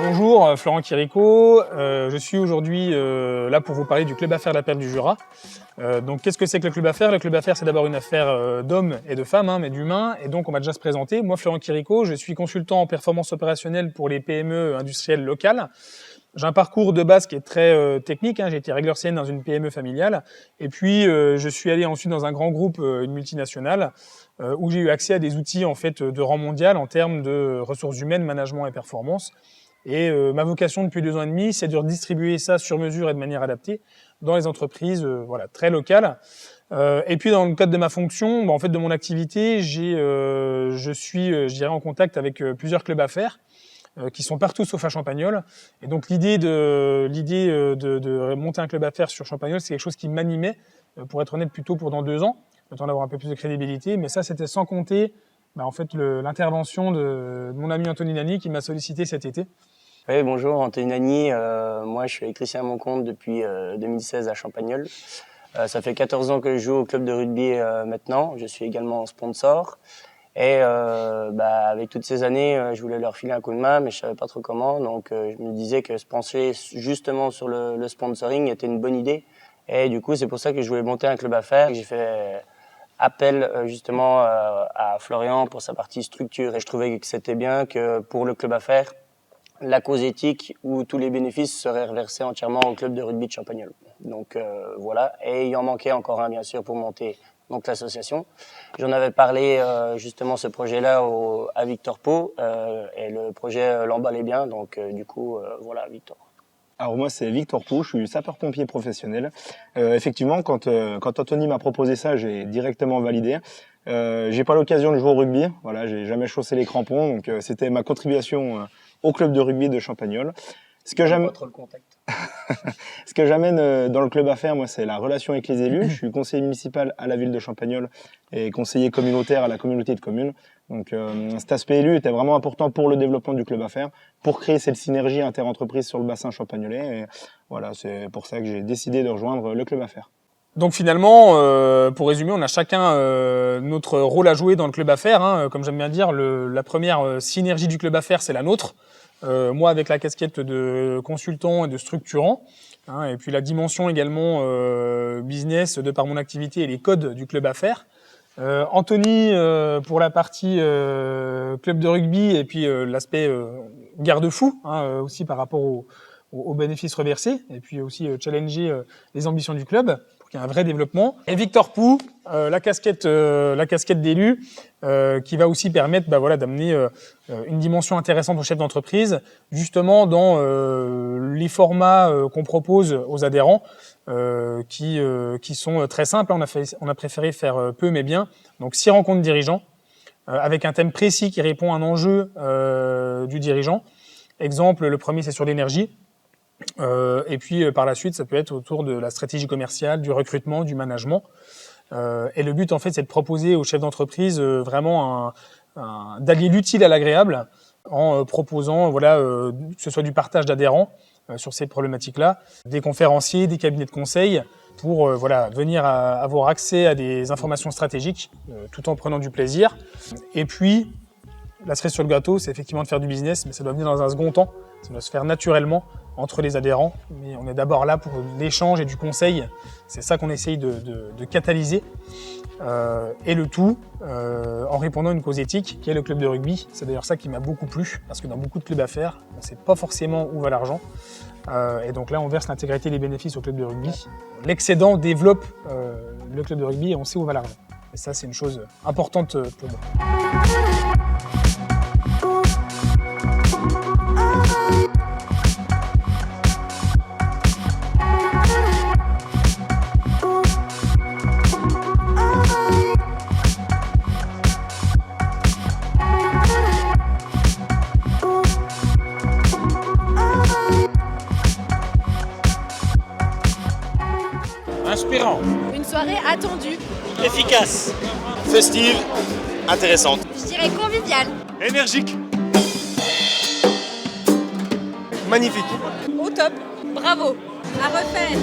Bonjour, Florent Quirico. Je suis aujourd'hui là pour vous parler du Club Affaires La Perle du Jura. Donc qu'est-ce que c'est que le Club Affaires? Le Club Affaires, c'est d'abord une affaire d'hommes et de femmes, mais d'humains. Et donc on va déjà se présenter. Moi, Florent Quirico, je suis consultant en performance opérationnelle pour les PME industrielles locales. J'ai un parcours de base qui est très technique. J'ai été régleur CN dans une PME familiale. Et puis je suis allé ensuite dans un grand groupe, une multinationale, où j'ai eu accès à des outils en fait de rang mondial en termes de ressources humaines, management et performance. Et ma vocation depuis 2 ans et demi, c'est de redistribuer ça sur mesure et de manière adaptée dans les entreprises très locales. Et puis dans le cadre de ma fonction, en fait de mon activité, je suis je dirais en contact avec plusieurs clubs affaires qui sont partout sauf à Champagnole. Et donc l'idée de monter un club affaires sur Champagnole, c'est quelque chose qui m'animait, pour être honnête, plutôt pour dans 2 ans, le temps d'avoir un peu plus de crédibilité. Mais ça, c'était sans compter en fait l'intervention de mon ami Anthony Nani qui m'a sollicité cet été. Oui, bonjour, Anthony Nani. Moi, je suis électricien à mon compte depuis 2016 à Champagnole. Ça fait 14 ans que je joue au club de rugby maintenant. Je suis également sponsor. Et avec toutes ces années, je voulais leur filer un coup de main, mais je savais pas trop comment. Donc, je me disais que se pencher justement sur le sponsoring était une bonne idée. Et du coup, c'est pour ça que je voulais monter un club affaires. J'ai fait appel justement à Florian pour sa partie structure. Et je trouvais que c'était bien que pour le club affaires, la cause éthique où tous les bénéfices seraient reversés entièrement au club de rugby de Champagnole. Donc voilà, et il en manquait encore un bien sûr pour monter donc l'association. J'en avais parlé justement ce projet-là à Victor Pau et le projet l'emballait bien, donc du coup voilà Victor. Alors moi c'est Victor Pau, je suis sapeur-pompier professionnel. Effectivement quand Anthony m'a proposé ça, j'ai directement validé. J'ai pas l'occasion de jouer au rugby, voilà, j'ai jamais chaussé les crampons, donc c'était ma contribution au club de rugby de Champagnole. Ce que j'aime dans le club affaires, moi, c'est la relation avec les élus. Je suis conseiller municipal à la ville de Champagnole et conseiller communautaire à la communauté de communes. Donc, cet aspect élu était vraiment important pour le développement du club affaires, pour créer cette synergie inter-entreprise sur le bassin champagnolais. Et voilà, c'est pour ça que j'ai décidé de rejoindre le club affaires. Donc finalement, pour résumer, on a chacun notre rôle à jouer dans le club affaires. Comme j'aime bien dire, la première synergie du club affaires, c'est la nôtre. Moi, avec la casquette de consultant et de structurant. Et puis la dimension également business de par mon activité et les codes du club affaires. Anthony pour la partie club de rugby et puis l'aspect garde-fou aussi par rapport aux bénéfices reversés et puis aussi challenger les ambitions du club pour qu'il y ait un vrai développement. Et Victor Pau, la casquette d'élu qui va aussi permettre d'amener une dimension intéressante aux chefs d'entreprise justement dans les formats qu'on propose aux adhérents qui sont très simples. On a préféré faire peu mais bien. Donc 6 rencontres dirigeants avec un thème précis qui répond à un enjeu du dirigeant. Exemple, le premier c'est sur l'énergie. Et puis par la suite, ça peut être autour de la stratégie commerciale, du recrutement, du management. Et le but en fait, c'est de proposer aux chefs d'entreprise vraiment d'allier l'utile à l'agréable en proposant que ce soit du partage d'adhérents sur ces problématiques-là, des conférenciers, des cabinets de conseil pour venir avoir accès à des informations stratégiques tout en prenant du plaisir. Et puis la cerise sur le gâteau, c'est effectivement de faire du business, mais ça doit venir dans un second temps. Ça doit se faire naturellement entre les adhérents. Mais on est d'abord là pour l'échange et du conseil. C'est ça qu'on essaye de catalyser. Et le tout en répondant à une cause éthique qui est le club de rugby. C'est d'ailleurs ça qui m'a beaucoup plu, parce que dans beaucoup de clubs affaires, on ne sait pas forcément où va l'argent. Et donc là, on verse l'intégralité des bénéfices au club de rugby. L'excédent développe le club de rugby et on sait où va l'argent. Et ça, c'est une chose importante pour moi. Inspirant. Une soirée attendue. Efficace. Festive. Intéressante. Je dirais conviviale. Énergique. Magnifique. Au top. Bravo. À refaire.